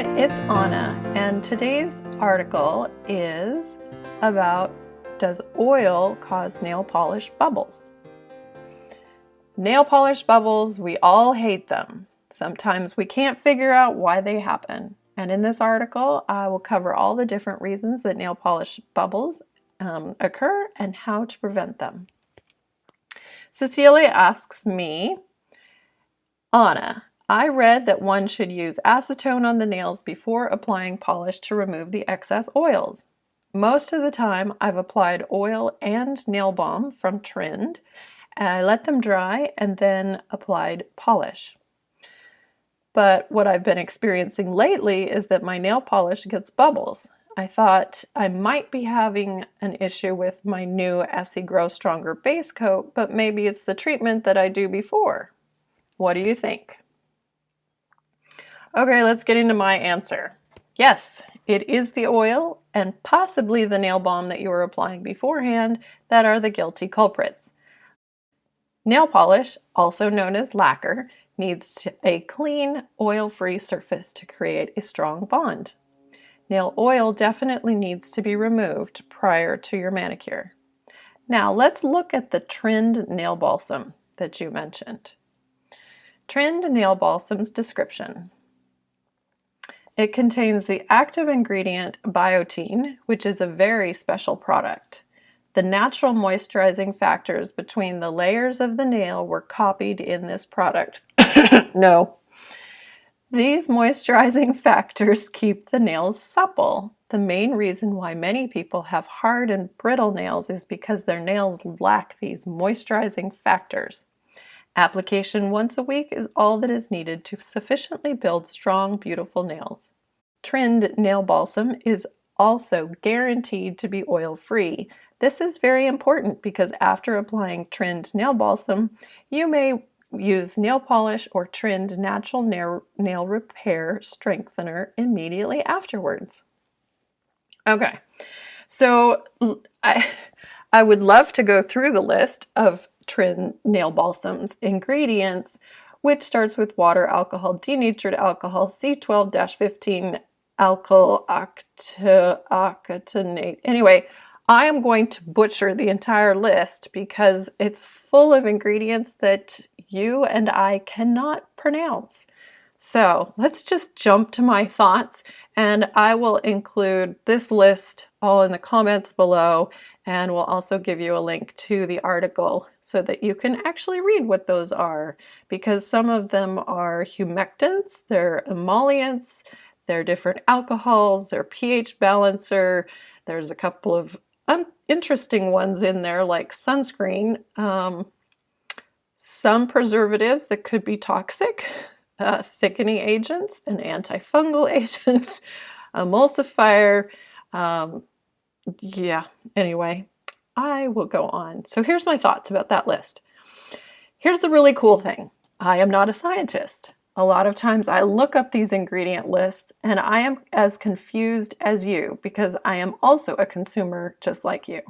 it's Anna, and today's article is about, does oil cause nail polish bubbles? Nail polish bubbles, we all hate them. Sometimes we can't figure out why they happen. And in this article, I will cover all the different reasons that nail polish bubbles occur and how to prevent them. Cecilia asks me, Anna, I read that one should use acetone on the nails before applying polish to remove the excess oils. Most of the time, I've applied oil and nail balm from Trend. I let them dry and then applied polish. But what I've been experiencing lately is that my nail polish gets bubbles. I thought I might be having an issue with my new Essie Grow Stronger base coat, but maybe it's the treatment that I do before. What do you think? Okay, let's get into my answer. Yes, it is the oil and possibly the nail balm that you were applying beforehand that are the guilty culprits. Nail polish, also known as lacquer, needs a clean, oil-free surface to create a strong bond. Nail oil definitely needs to be removed prior to your manicure. Now let's look at the Trend nail balsam that you mentioned. Trend nail balsam's description. It contains the active ingredient biotin, which is a very special product. The natural moisturizing factors between the layers of the nail were copied in this product. No. These moisturizing factors keep the nails supple. The main reason why many people have hard and brittle nails is because their nails lack these moisturizing factors. Application once a week is all that is needed to sufficiently build strong, beautiful nails. Trend nail balsam is also guaranteed to be oil-free. This is very important because after applying Trend nail balsam, you may use nail polish or Trend natural nail repair strengthener immediately afterwards. Okay, so I would love to go through the list of Trend nail balsam's ingredients, which starts with water, alcohol, denatured alcohol, C12-15 alkyl octanoate. Anyway, I am going to butcher the entire list because it's full of ingredients that you and I cannot pronounce. So let's just jump to my thoughts, and I will include this list all in the comments below, and we'll also give you a link to the article so that you can actually read what those are, because some of them are humectants, they're emollients, they're different alcohols, they're pH balancer. There's a couple of interesting ones in there like sunscreen, some preservatives that could be toxic, thickening agents and antifungal agents, emulsifier. Anyway, I will go on. So here's my thoughts about that list. Here's the really cool thing. I am not a scientist. A lot of times I look up these ingredient lists and I am as confused as you because I am also a consumer just like you.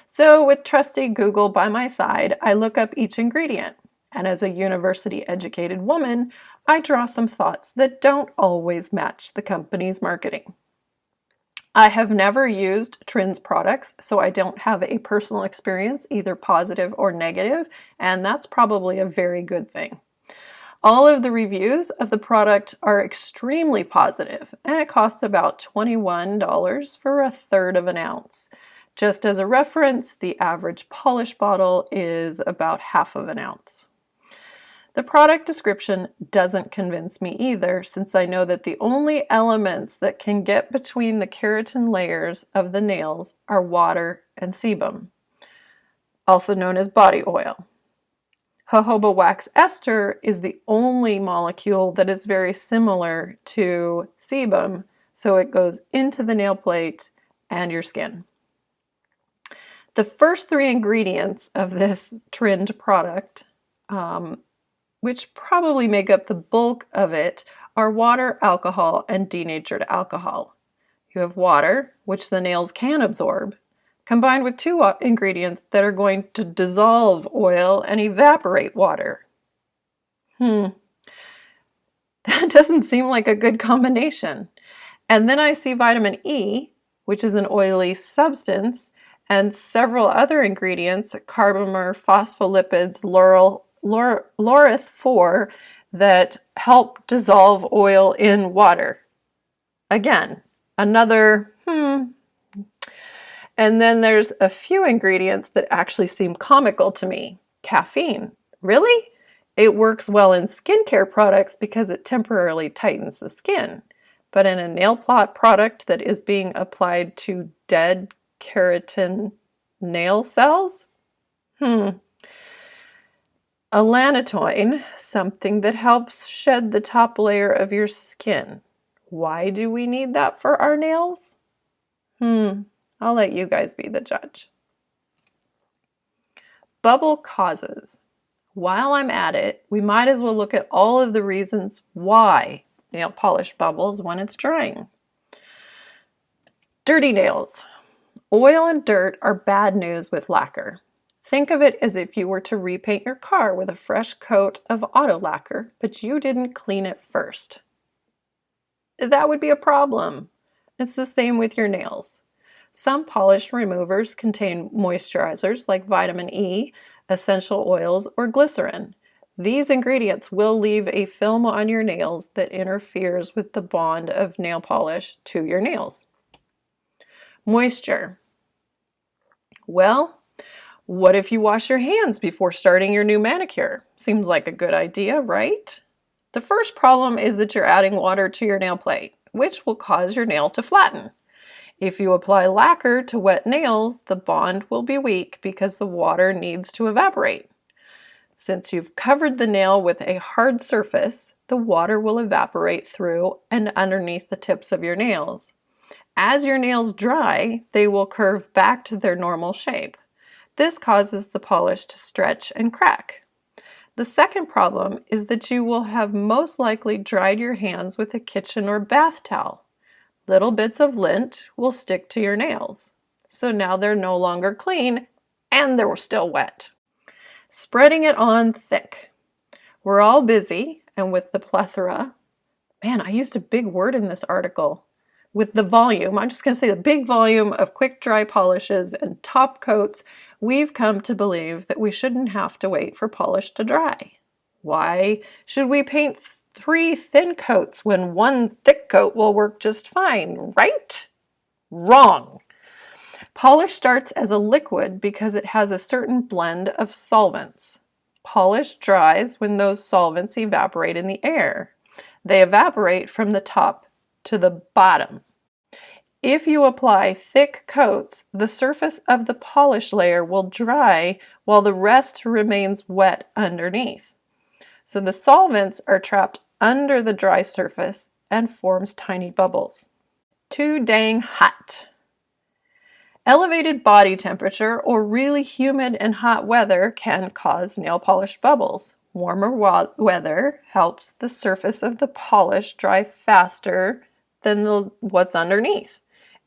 So with trusty Google by my side, I look up each ingredient. And as a university-educated woman, I draw some thoughts that don't always match the company's marketing. I have never used Trend's products, so I don't have a personal experience, either positive or negative, and that's probably a very good thing. All of the reviews of the product are extremely positive, and it costs about $21 for a third of an ounce. Just as a reference, the average polish bottle is about half of an ounce. The product description doesn't convince me either, since I know that the only elements that can get between the keratin layers of the nails are water and sebum, also known as body oil. Jojoba wax ester is the only molecule that is very similar to sebum, so it goes into the nail plate and your skin. The first three ingredients of this Trend product, which probably make up the bulk of it, are water, alcohol, and denatured alcohol. You have water, which the nails can absorb, combined with two ingredients that are going to dissolve oil and evaporate water. The That doesn't seem like a good combination. And then I see vitamin E, which is an oily substance, and several other ingredients, carbomer, phospholipids, laureth 4, that help dissolve oil in water. Again, another And then there's a few ingredients that actually seem comical to me. Caffeine. Really? It works well in skincare products because it temporarily tightens the skin. But in a nail plot product that is being applied to dead keratin nail cells? Allantoin, something that helps shed the top layer of your skin. Why do we need that for our nails? I'll let you guys be the judge. Bubble causes. While I'm at it, we might as well look at all of the reasons why nail polish bubbles when it's drying. Dirty nails. Oil and dirt are bad news with lacquer. Think of it as if you were to repaint your car with a fresh coat of auto lacquer, but you didn't clean it first. That would be a problem. It's the same with your nails. Some polish removers contain moisturizers like vitamin E, essential oils, or glycerin. These ingredients will leave a film on your nails that interferes with the bond of nail polish to your nails. Moisture. Well, what if you wash your hands before starting your new manicure? Seems like a good idea, right? The first problem is that you're adding water to your nail plate, which will cause your nail to flatten. If you apply lacquer to wet nails, the bond will be weak because the water needs to evaporate. Since you've covered the nail with a hard surface, the water will evaporate through and underneath the tips of your nails. As your nails dry, they will curve back to their normal shape. This causes the polish to stretch and crack. The second problem is that you will have most likely dried your hands with a kitchen or bath towel. Little bits of lint will stick to your nails. So now they're no longer clean and they're still wet. Spreading it on thick. We're all busy, and with the plethora, I used a big word in this article. With the volume, I'm just going to say the big volume of quick dry polishes and top coats, we've come to believe that we shouldn't have to wait for polish to dry. Why should we paint 3 thin coats when 1 thick coat will work just fine, right? Wrong. Polish starts as a liquid because it has a certain blend of solvents. Polish dries when those solvents evaporate in the air. They evaporate from the top to the bottom. If you apply thick coats, the surface of the polish layer will dry while the rest remains wet underneath. So the solvents are trapped under the dry surface and forms tiny bubbles. Too dang hot. Elevated body temperature or really humid and hot weather can cause nail polish bubbles. Warmer weather helps the surface of the polish dry faster than what's underneath.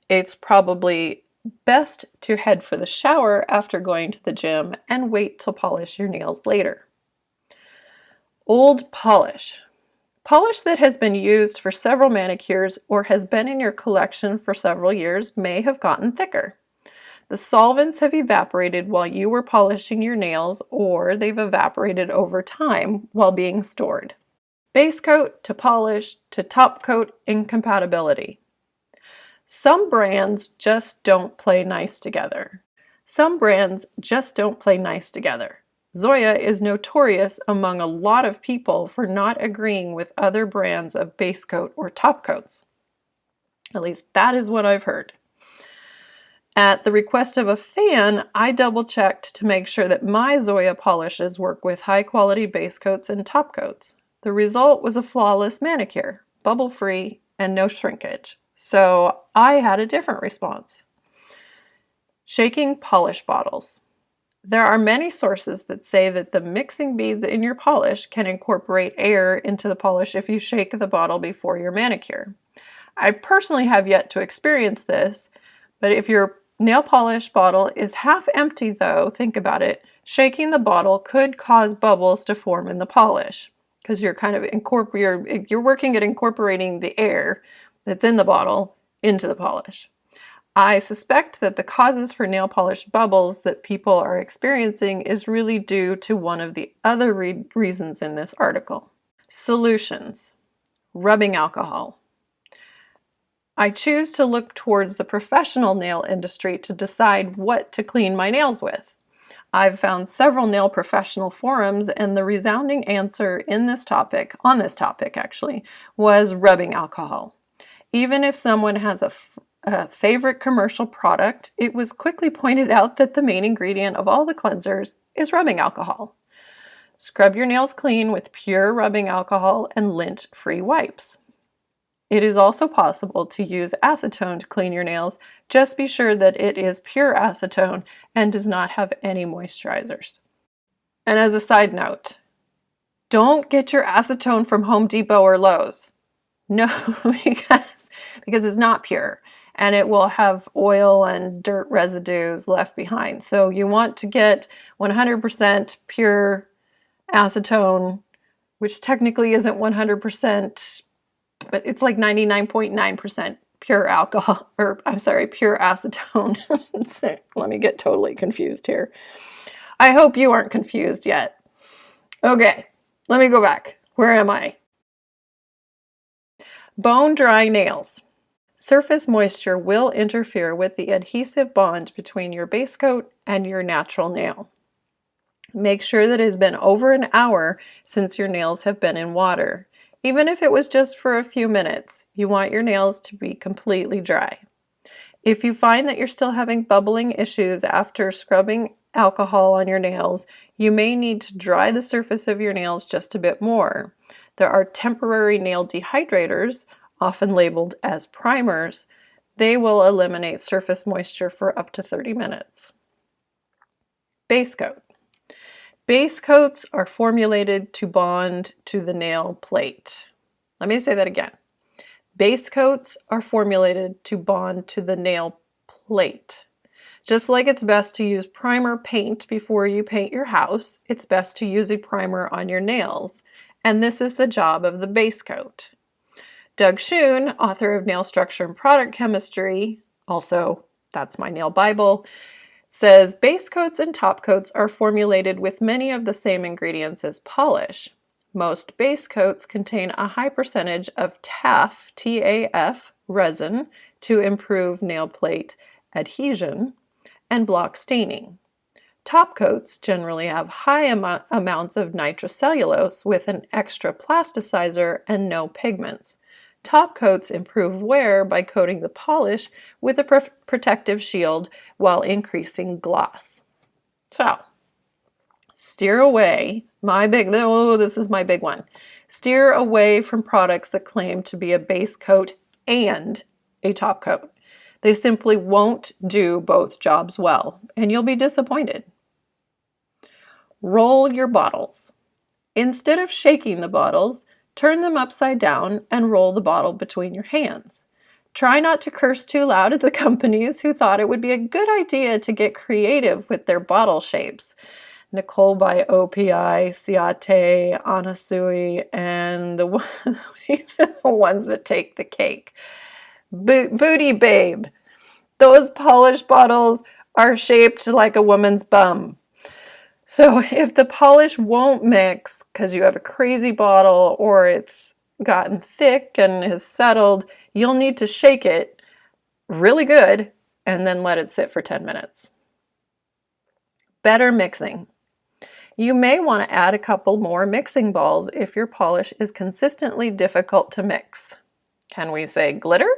It's probably best to head for the shower after going to the gym and wait to polish your nails later. Old polish. Polish that has been used for several manicures or has been in your collection for several years may have gotten thicker. The solvents have evaporated while you were polishing your nails, or they've evaporated over time while being stored. Base coat to polish to top coat incompatibility. Some brands just don't play nice together. Zoya is notorious among a lot of people for not agreeing with other brands of base coat or top coats. At least that is what I've heard. At the request of a fan, I double-checked to make sure that my Zoya polishes work with high-quality base coats and top coats. The result was a flawless manicure, bubble-free, and no shrinkage. So I had a different response. Shaking polish bottles. There are many sources that say that the mixing beads in your polish can incorporate air into the polish if you shake the bottle before your manicure. I personally have yet to experience this, but if your nail polish bottle is half empty though, think about it, shaking the bottle could cause bubbles to form in the polish. because you're kind of you're working at incorporating the air that's in the bottle into the polish. I suspect that the causes for nail polish bubbles that people are experiencing is really due to one of the other reasons in this article. Solutions. Rubbing alcohol. I choose to look towards the professional nail industry to decide what to clean my nails with. I've found several nail professional forums, and the resounding answer on this topic actually, was rubbing alcohol. Even if someone has a favorite commercial product, it was quickly pointed out that the main ingredient of all the cleansers is rubbing alcohol. Scrub your nails clean with pure rubbing alcohol and lint-free wipes. It is also possible to use acetone to clean your nails. Just be sure that it is pure acetone and does not have any moisturizers. And as a side note, don't get your acetone from Home Depot or Lowe's. No, because it's not pure and it will have oil and dirt residues left behind. So you want to get 100% pure acetone, which technically isn't 100%, but it's like 99.9% pure alcohol, or I'm sorry, pure acetone. Let me get totally confused here. I hope you aren't confused yet. Okay, let me go back. Where am I? Bone dry nails. Surface moisture will interfere with the adhesive bond between your base coat and your natural nail. Make sure that it has been over an hour since your nails have been in water. Even if it was just for a few minutes, you want your nails to be completely dry. If you find that you're still having bubbling issues after scrubbing alcohol on your nails, you may need to dry the surface of your nails just a bit more. There are temporary nail dehydrators, often labeled as primers. They will eliminate surface moisture for up to 30 minutes. Base coat. Base coats are formulated to bond to the nail plate. Let me say that again. Base coats are formulated to bond to the nail plate. Just like it's best to use primer paint before you paint your house, it's best to use a primer on your nails. And this is the job of the base coat. Doug Schoon, author of Nail Structure and Product Chemistry, also that's my nail Bible, says base coats and top coats are formulated with many of the same ingredients as polish. Most base coats contain a high percentage of TAF, T-A-F, resin to improve nail plate adhesion and block staining. Top coats generally have high amounts of nitrocellulose with an extra plasticizer and no pigments. Top coats improve wear by coating the polish with a protective shield while increasing gloss. So, steer away. This is my big one. Steer away from products that claim to be a base coat and a top coat. They simply won't do both jobs well, and you'll be disappointed. Roll your bottles. Instead of shaking the bottles, turn them upside down and roll the bottle between your hands. Try not to curse too loud at the companies who thought it would be a good idea to get creative with their bottle shapes. Nicole by OPI, Ciate, Anasui, and these are the ones that take the cake. Booty Babe. Those polished bottles are shaped like a woman's bum. So if the polish won't mix because you have a crazy bottle or it's gotten thick and has settled, you'll need to shake it really good and then let it sit for 10 minutes. Better mixing. You may want to add a couple more mixing balls if your polish is consistently difficult to mix. Can we say glitter?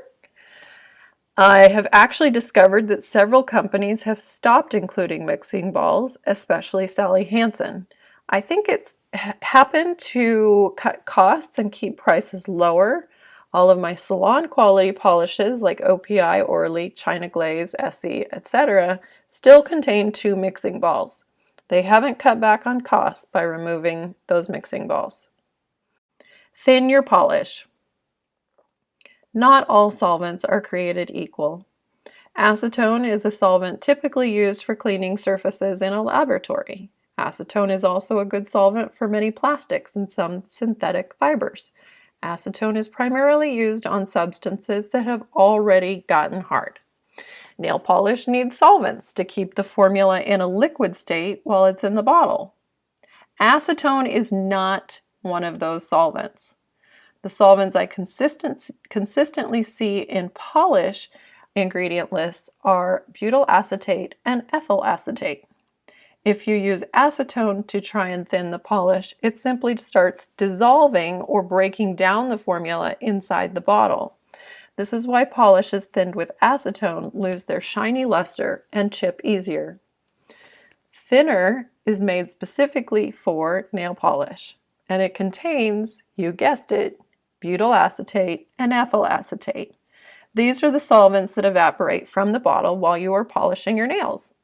I have actually discovered that several companies have stopped including mixing balls, especially Sally Hansen. I think it's happened to cut costs and keep prices lower. All of my salon quality polishes like OPI, Orly, China Glaze, Essie, etc. still contain 2 mixing balls. They haven't cut back on costs by removing those mixing balls. Thin your polish. Not all solvents are created equal. Acetone is a solvent typically used for cleaning surfaces in a laboratory. Acetone is also a good solvent for many plastics and some synthetic fibers. Acetone is primarily used on substances that have already gotten hard. Nail polish needs solvents to keep the formula in a liquid state while it's in the bottle. Acetone is not one of those solvents. The solvents I consistently see in polish ingredient lists are butyl acetate and ethyl acetate. If you use acetone to try and thin the polish, it simply starts dissolving or breaking down the formula inside the bottle. This is why polishes thinned with acetone lose their shiny luster and chip easier. Thinner is made specifically for nail polish, and it contains, you guessed it, butyl acetate and ethyl acetate. These are the solvents that evaporate from the bottle while you are polishing your nails.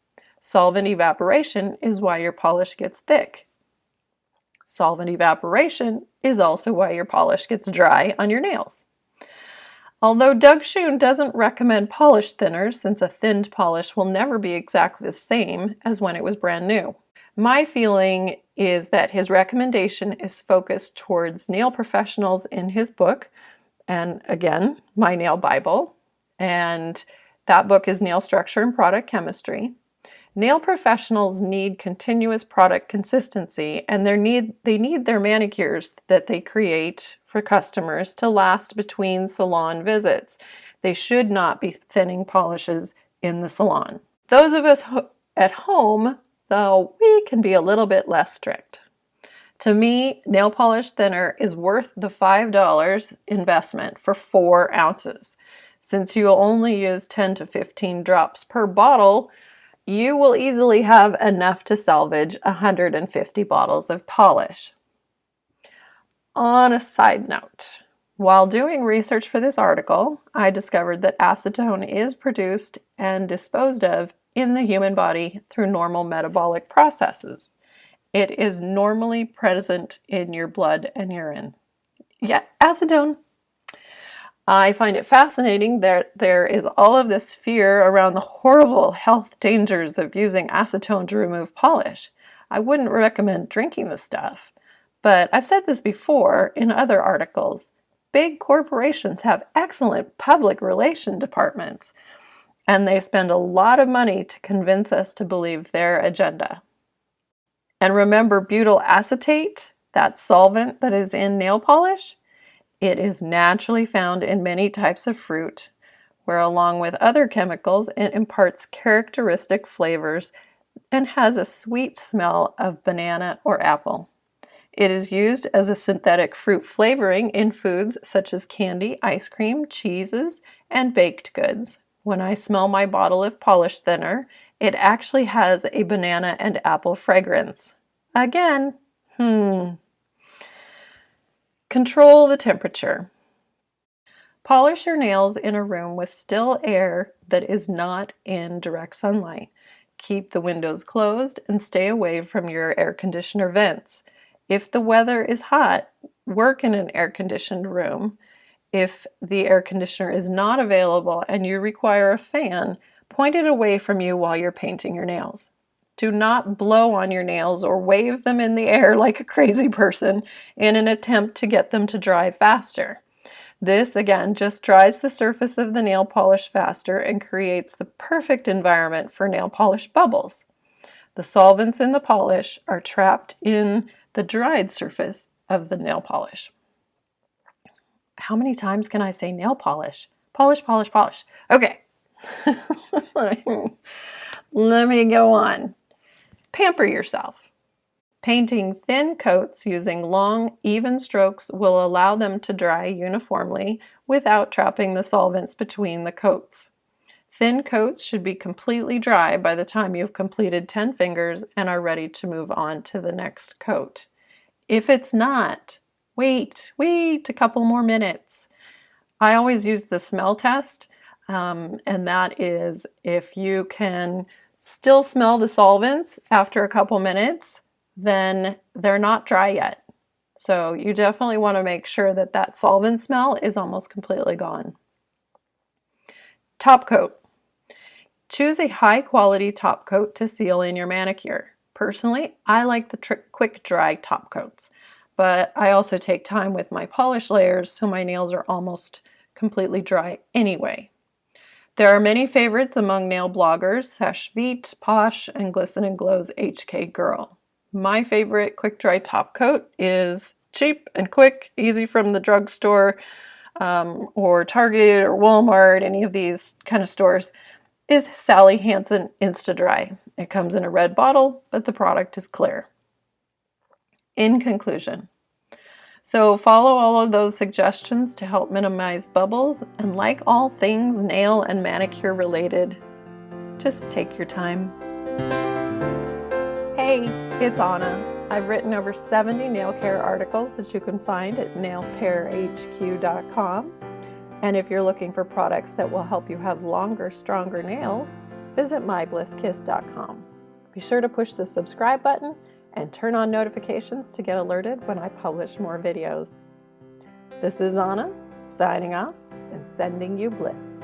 Solvent evaporation is why your polish gets thick. Solvent evaporation is also why your polish gets dry on your nails. Although Doug Schoon doesn't recommend polish thinners, since a thinned polish will never be exactly the same as when it was brand new. My feeling is that his recommendation is focused towards nail professionals in his book, and again, my nail Bible, and that book is Nail Structure and Product Chemistry. Nail professionals need continuous product consistency, and they need their manicures that they create for customers to last between salon visits. They should not be thinning polishes in the salon. Those of us at home, though, we can be a little bit less strict. To me, nail polish thinner is worth the $5 investment for 4 ounces. Since you'll only use 10 to 15 drops per bottle, you will easily have enough to salvage 150 bottles of polish. On a side note, while doing research for this article, I discovered that acetone is produced and disposed of in the human body through normal metabolic processes. It is normally present in your blood and urine. Yeah, acetone. I find it fascinating that there is all of this fear around the horrible health dangers of using acetone to remove polish. I wouldn't recommend drinking the stuff, but I've said this before in other articles. Big corporations have excellent public relation departments, and they spend a lot of money to convince us to believe their agenda. And remember butyl acetate, that solvent that is in nail polish? It is naturally found in many types of fruit, where along with other chemicals, it imparts characteristic flavors and has a sweet smell of banana or apple. It is used as a synthetic fruit flavoring in foods such as candy, ice cream, cheeses, and baked goods. When I smell my bottle of polish thinner, it actually has a banana and apple fragrance. Again, Control the temperature. Polish your nails in a room with still air that is not in direct sunlight. Keep the windows closed and stay away from your air conditioner vents. If the weather is hot, work in an air-conditioned room. If the air conditioner is not available and you require a fan, point it away from you while you're painting your nails. Do not blow on your nails or wave them in the air like a crazy person in an attempt to get them to dry faster. This, again, just dries the surface of the nail polish faster and creates the perfect environment for nail polish bubbles. The solvents in the polish are trapped in the dried surface of the nail polish. How many times can I say nail polish? Polish, polish, polish. Okay. Let me go on. Pamper yourself. Painting thin coats using long, even strokes will allow them to dry uniformly without trapping the solvents between the coats. Thin coats should be completely dry by the time you've completed 10 fingers and are ready to move on to the next coat. If it's not, wait a couple more minutes. I always use the smell test, and that is if you can still smell the solvents after a couple minutes, then they're not dry yet. So you definitely want to make sure that that solvent smell is almost completely gone. Top coat. Choose a high quality top coat to seal in your manicure. Personally, I like the quick dry top coats, but I also take time with my polish layers so my nails are almost completely dry anyway. There are many favorites among nail bloggers: Sash Veet, Posh, and Glisten and Glow's HK Girl. My favorite quick dry top coat is cheap and quick, easy from the drugstore or Target or Walmart, any of these kind of stores, is Sally Hansen Insta Dry. It comes in a red bottle, but the product is clear. In conclusion, so follow all of those suggestions to help minimize bubbles, and like all things nail and manicure related, just take your time. Hey, it's Anna. I've written over 70 nail care articles that you can find at nailcarehq.com. And if you're looking for products that will help you have longer, stronger nails, visit myblisskiss.com. Be sure to push the subscribe button and turn on notifications to get alerted when I publish more videos. This is Anna, signing off and sending you bliss.